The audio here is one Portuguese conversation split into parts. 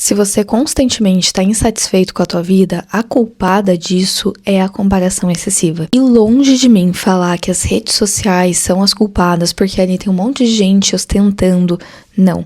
Se você constantemente está insatisfeito com a tua vida, a culpada disso é a comparação excessiva. E longe de mim falar que as redes sociais são as culpadas porque ali tem um monte de gente ostentando, não.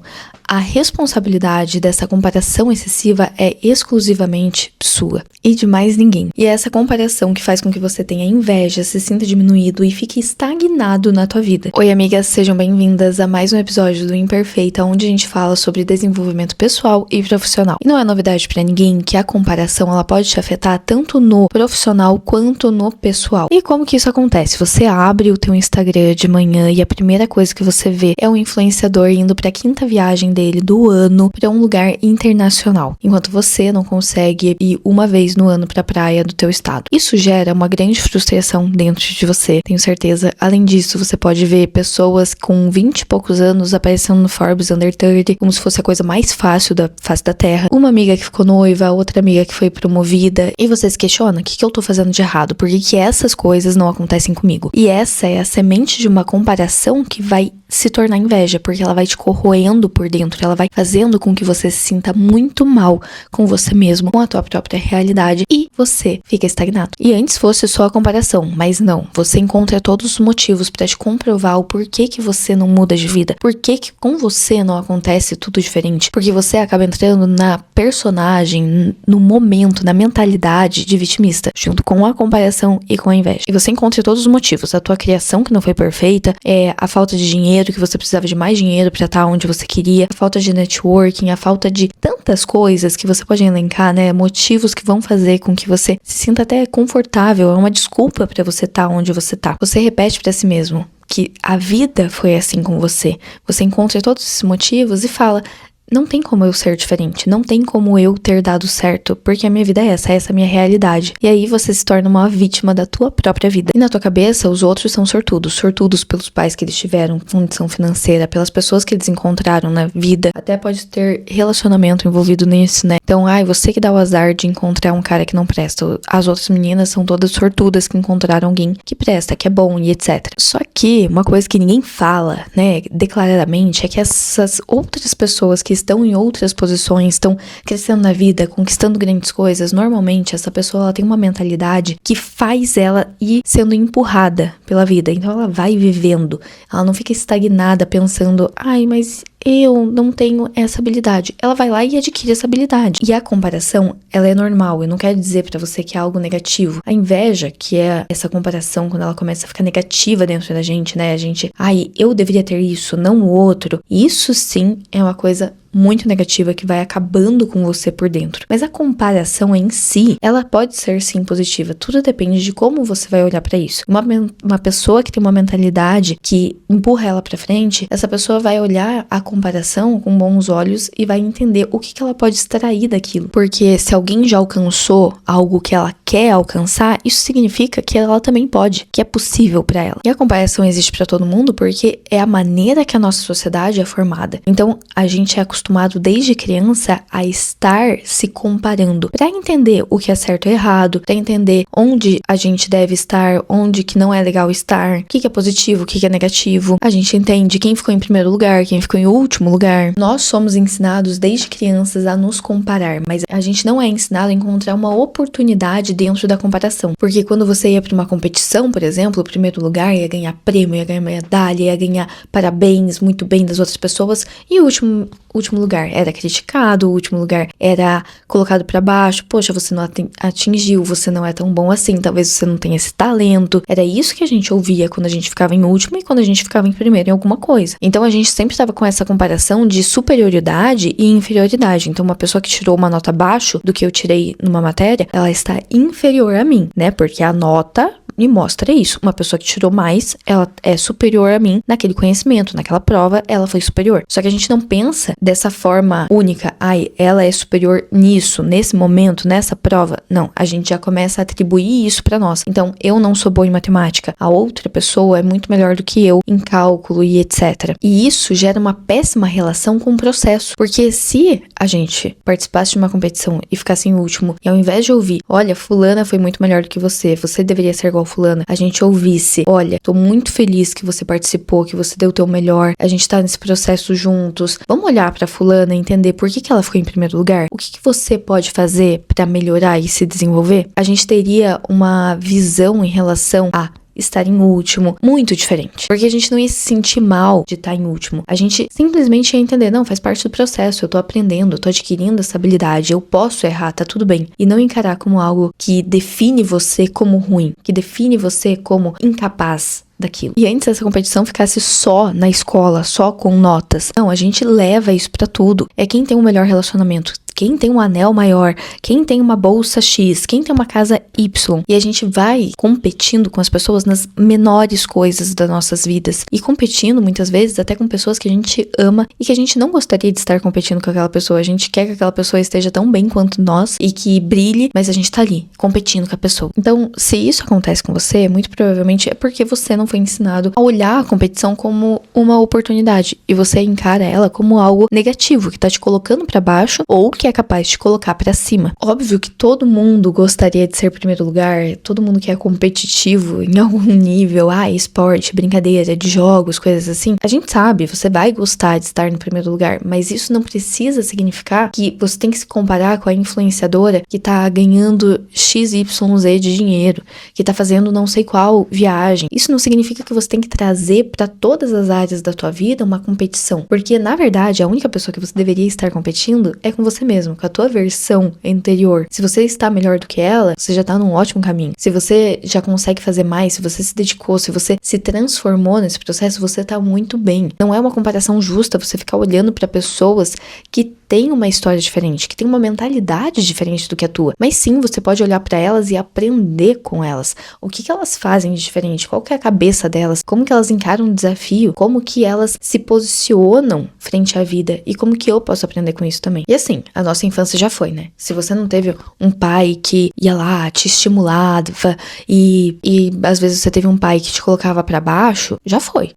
A responsabilidade dessa comparação excessiva é exclusivamente sua e de mais ninguém. E é essa comparação que faz com que você tenha inveja, se sinta diminuído e fique estagnado na tua vida. Oi, amigas, sejam bem-vindas a mais um episódio do Imperfeita, onde a gente fala sobre desenvolvimento pessoal e profissional. E não é novidade pra ninguém que a comparação ela pode te afetar tanto no profissional quanto no pessoal. E como que isso acontece? Você abre o teu Instagram de manhã e a primeira coisa que você vê é um influenciador indo pra quinta viagem dele do ano para um lugar internacional, enquanto você não consegue ir uma vez no ano para a praia do teu estado. Isso gera uma grande frustração dentro de você, tenho certeza. Além disso, você pode ver pessoas com 20 e poucos anos aparecendo no Forbes Under 30 como se fosse a coisa mais fácil da face da terra. Uma amiga que ficou noiva, outra amiga que foi promovida, e você se questiona, o que eu tô fazendo de errado? Por que essas coisas não acontecem comigo? E essa é a semente de uma comparação que vai se tornar inveja, porque ela vai te corroendo por dentro, ela vai fazendo com que você se sinta muito mal com você mesmo, com a tua própria realidade, e você fica estagnado. E antes fosse só a comparação, mas não, você encontra todos os motivos para te comprovar o porquê que você não muda de vida, porquê que com você não acontece tudo diferente, porque você acaba entrando na personagem, no momento, na mentalidade de vitimista, junto com a comparação e com a inveja. E você encontra todos os motivos, a tua criação que não foi perfeita, a falta de dinheiro, que você precisava de mais dinheiro para estar onde você queria, a falta de networking, a falta de tantas coisas que você pode elencar, né? Motivos que vão fazer com que você se sinta até confortável, é uma desculpa para você estar onde você tá. Você repete para si mesmo que a vida foi assim com você. Você encontra todos esses motivos e fala: não tem como eu ser diferente, não tem como eu ter dado certo, porque a minha vida é essa é a minha realidade. E aí você se torna uma vítima da tua própria vida. E na tua cabeça, os outros são sortudos pelos pais que eles tiveram, condição financeira, pelas pessoas que eles encontraram na vida. Até pode ter relacionamento envolvido nisso, né? Então, você que dá o azar de encontrar um cara que não presta. As outras meninas são todas sortudas que encontraram alguém que presta, que é bom e etc. Só que uma coisa que ninguém fala, né, declaradamente, é que essas outras pessoas que estão em outras posições, estão crescendo na vida, conquistando grandes coisas, normalmente essa pessoa ela tem uma mentalidade que faz ela ir sendo empurrada pela vida. Então ela vai vivendo, ela não fica estagnada pensando, mas eu não tenho essa habilidade. Ela vai lá e adquire essa habilidade. E a comparação, ela é normal. Eu não quero dizer pra você que é algo negativo. A inveja, que é essa comparação, quando ela começa a ficar negativa dentro da gente, né? A gente, eu deveria ter isso, não o outro. Isso sim é uma coisa muito negativa que vai acabando com você por dentro. Mas a comparação em si, ela pode ser sim positiva. Tudo depende de como você vai olhar pra isso. Uma pessoa que tem uma mentalidade que empurra ela pra frente, essa pessoa vai olhar a comparação com bons olhos e vai entender o que ela pode extrair daquilo. Porque se alguém já alcançou algo que ela quer alcançar, isso significa que ela também pode, que é possível pra ela. E a comparação existe pra todo mundo porque é a maneira que a nossa sociedade é formada. Então, a gente é acostumado desde criança a estar se comparando para entender o que é certo e errado, para entender onde a gente deve estar, onde que não é legal estar, o que é positivo, o que é negativo. A gente entende quem ficou em primeiro lugar, quem ficou em último lugar. Nós somos ensinados desde crianças a nos comparar, mas a gente não é ensinado a encontrar uma oportunidade dentro da comparação. Porque quando você ia para uma competição, por exemplo, o primeiro lugar ia ganhar prêmio, ia ganhar medalha, ia ganhar parabéns, muito bem das outras pessoas, e o último lugar era criticado, o último lugar era colocado pra baixo, poxa, você não atingiu, você não é tão bom assim, talvez você não tenha esse talento. Era isso que a gente ouvia quando a gente ficava em último e quando a gente ficava em primeiro em alguma coisa. Então a gente sempre estava com essa comparação de superioridade e inferioridade. Então uma pessoa que tirou uma nota abaixo do que eu tirei numa matéria, ela está inferior a mim, né? Porque a nota me mostra isso. Uma pessoa que tirou mais, ela é superior a mim naquele conhecimento, naquela prova, ela foi superior. Só que a gente não pensa dessa forma única. Ela é superior nisso, nesse momento, nessa prova. Não, a gente já começa a atribuir isso pra nós. Então, eu não sou boa em matemática. A outra pessoa é muito melhor do que eu em cálculo e etc. E isso gera uma péssima relação com o processo. Porque se a gente participasse de uma competição e ficasse em último, e ao invés de ouvir, olha, fulana foi muito melhor do que você deveria ser igual fulana, a gente ouvisse: olha, tô muito feliz que você participou, que você deu o teu melhor, a gente tá nesse processo juntos. Vamos olhar pra fulana e entender por que ela ficou em primeiro lugar? O que você pode fazer pra melhorar e se desenvolver? A gente teria uma visão em relação a estar em último, muito diferente. Porque a gente não ia se sentir mal de estar em último. A gente simplesmente ia entender, não, faz parte do processo, eu tô aprendendo, eu tô adquirindo essa habilidade, eu posso errar, tá tudo bem. E não encarar como algo que define você como ruim, que define você como incapaz daquilo. E antes essa competição ficasse só na escola, só com notas. Não, a gente leva isso pra tudo. É quem tem o melhor relacionamento, quem tem um anel maior, quem tem uma bolsa X, quem tem uma casa Y. E a gente vai competindo com as pessoas nas menores coisas das nossas vidas. E competindo, muitas vezes, até com pessoas que a gente ama e que a gente não gostaria de estar competindo com aquela pessoa. A gente quer que aquela pessoa esteja tão bem quanto nós e que brilhe, mas a gente tá ali, competindo com a pessoa. Então, se isso acontece com você, muito provavelmente é porque você não foi ensinado a olhar a competição como uma oportunidade e você encara ela como algo negativo, que tá te colocando pra baixo ou que é capaz de colocar pra cima. Óbvio que todo mundo gostaria de ser primeiro lugar, todo mundo que é competitivo em algum nível, esporte, brincadeira, de jogos, coisas assim. A gente sabe, você vai gostar de estar no primeiro lugar, mas isso não precisa significar que você tem que se comparar com a influenciadora que tá ganhando XYZ de dinheiro, que tá fazendo não sei qual viagem. Isso não significa que você tem que trazer pra todas as áreas da tua vida uma competição, porque na verdade a única pessoa que você deveria estar competindo é com você mesmo, com a tua versão anterior. Se você está melhor do que ela, você já tá num ótimo caminho. Se você já consegue fazer mais, se você se dedicou, se você se transformou nesse processo, você tá muito bem. Não é uma comparação justa você ficar olhando pra pessoas que têm uma história diferente, que têm uma mentalidade diferente do que a tua. Mas sim, você pode olhar pra elas e aprender com elas. O que elas fazem de diferente? Qual que é a cabeça delas? Como que elas encaram um desafio? Como que elas se posicionam frente à vida? E como que eu posso aprender com isso também? E assim, a nossa infância já foi, né? Se você não teve um pai que ia lá, te estimulava e às vezes você teve um pai que te colocava pra baixo, já foi.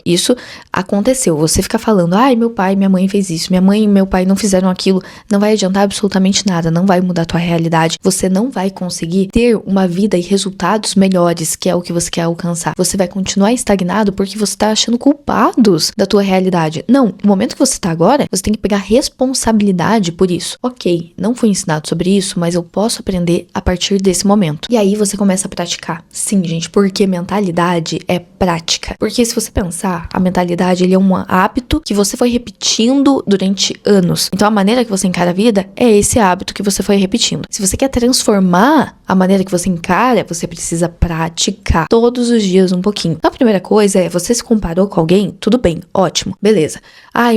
Isso aconteceu. Você fica falando, meu pai, minha mãe fez isso, minha mãe e meu pai não fizeram aquilo, não vai adiantar absolutamente nada, não vai mudar a tua realidade, você não vai conseguir ter uma vida e resultados melhores, que é o que você quer alcançar. Você vai continuar estagnado porque você tá achando culpados da tua realidade. Não, no momento que você tá agora, você tem que pegar responsabilidade por isso. Ok, não fui ensinado sobre isso, mas eu posso aprender a partir desse momento. E aí você começa a praticar. Sim, gente, porque mentalidade é prática. Porque se você pensar, a mentalidade ele é um hábito que você foi repetindo durante anos. Então a maneira que você encara a vida é esse hábito que você foi repetindo. Se você quer transformar a maneira que você encara, você precisa praticar todos os dias um pouquinho. Então a primeira coisa é, você se comparou com alguém? Tudo bem, ótimo, beleza.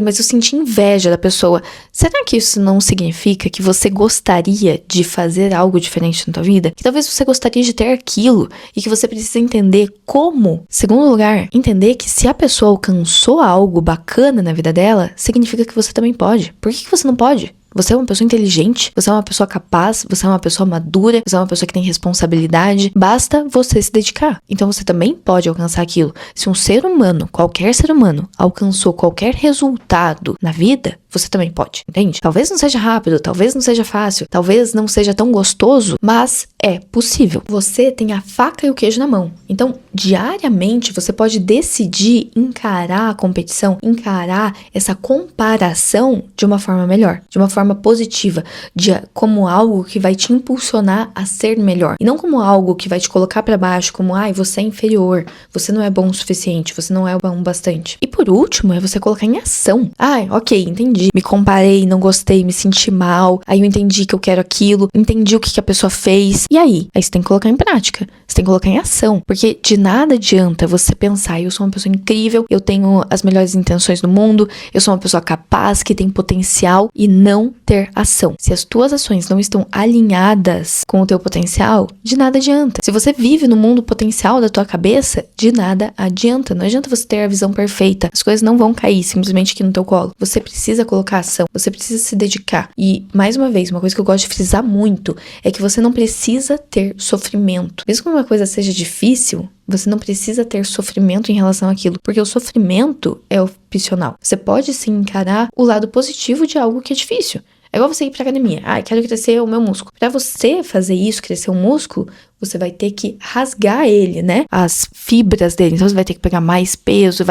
Mas eu senti inveja da pessoa. Será que isso não significa que você gostaria de fazer algo diferente na tua vida? Que talvez você gostaria de ter aquilo e que você precisa entender como. Segundo lugar, entender que se a pessoa alcançou algo bacana na vida dela, significa que você também pode. Por que você não pode? Você é uma pessoa inteligente, você é uma pessoa capaz, você é uma pessoa madura, você é uma pessoa que tem responsabilidade. Basta você se dedicar. Então você também pode alcançar aquilo. Se um ser humano, qualquer ser humano, alcançou qualquer resultado na vida, você também pode, entende? Talvez não seja rápido, talvez não seja fácil, talvez não seja tão gostoso, mas é possível. Você tem a faca e o queijo na mão. Então, diariamente, você pode decidir encarar a competição, encarar essa comparação de uma forma melhor, de uma forma positiva, como algo que vai te impulsionar a ser melhor. E não como algo que vai te colocar pra baixo, como, você é inferior, você não é bom o suficiente, você não é bom bastante. E por último, é você colocar em ação. Ok, entendi. Me comparei, não gostei, me senti mal, aí eu entendi que eu quero aquilo, entendi o que a pessoa fez. E aí? Aí você tem que colocar em prática, você tem que colocar em ação, porque de nada adianta você pensar, eu sou uma pessoa incrível, eu tenho as melhores intenções do mundo, eu sou uma pessoa capaz, que tem potencial, e não ter ação. Se as tuas ações não estão alinhadas com o teu potencial, de nada adianta. Se você vive no mundo potencial da tua cabeça, de nada adianta. Não adianta você ter a visão perfeita, as coisas não vão cair simplesmente aqui no teu colo. Você precisa colocar ação, você precisa se dedicar. E, mais uma vez, uma coisa que eu gosto de frisar muito é que você não precisa ter sofrimento. Mesmo que uma coisa seja difícil, você não precisa ter sofrimento em relação àquilo, porque o sofrimento é opcional. Você pode sim encarar o lado positivo de algo que é difícil. É igual você ir pra academia. Quero crescer o meu músculo. Pra você fazer isso, crescer o músculo, você vai ter que rasgar ele, né? As fibras dele. Então você vai ter que pegar mais peso,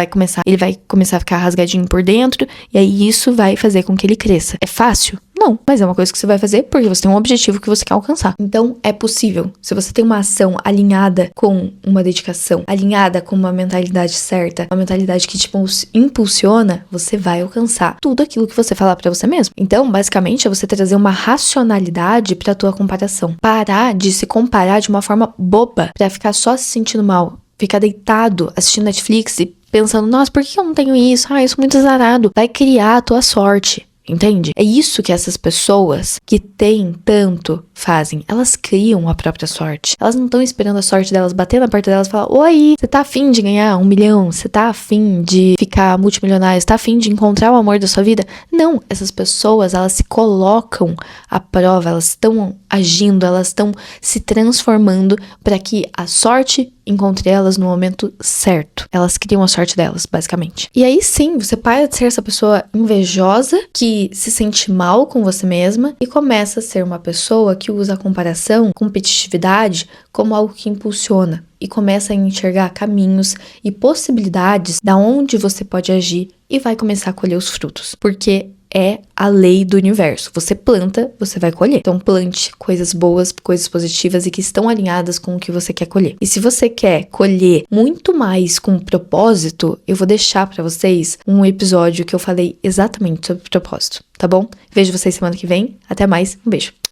ele vai começar a ficar rasgadinho por dentro, e aí isso vai fazer com que ele cresça. É fácil? Não, mas é uma coisa que você vai fazer porque você tem um objetivo que você quer alcançar. Então, é possível. Se você tem uma ação alinhada com uma dedicação, alinhada com uma mentalidade certa, uma mentalidade que te impulsiona, você vai alcançar tudo aquilo que você falar pra você mesmo. Então, basicamente, é você trazer uma racionalidade pra tua comparação. Parar de se comparar de uma forma boba, pra ficar só se sentindo mal. Ficar deitado, assistindo Netflix e pensando, nossa, por que eu não tenho isso? Eu sou muito azarado. Vai criar a tua sorte. Entende? É isso que essas pessoas que têm tanto fazem. Elas criam a própria sorte. Elas não estão esperando a sorte delas bater na porta delas e falar: oi, você tá afim de ganhar 1 milhão? Você tá afim de ficar multimilionário? Você tá afim de encontrar o amor da sua vida? Não, essas pessoas, elas se colocam à prova, elas estão agindo, elas estão se transformando para que a sorte encontre elas no momento certo. Elas criam a sorte delas, basicamente. E aí sim, você para de ser essa pessoa invejosa, que se sente mal com você mesma, e começa a ser uma pessoa que usa a comparação, competitividade, como algo que impulsiona. E começa a enxergar caminhos e possibilidades da onde você pode agir e vai começar a colher os frutos. Porque é a lei do universo. Você planta, você vai colher. Então plante coisas boas, coisas positivas e que estão alinhadas com o que você quer colher. E se você quer colher muito mais com propósito, eu vou deixar pra vocês um episódio que eu falei exatamente sobre propósito, tá bom? Vejo vocês semana que vem. Até mais. Um beijo.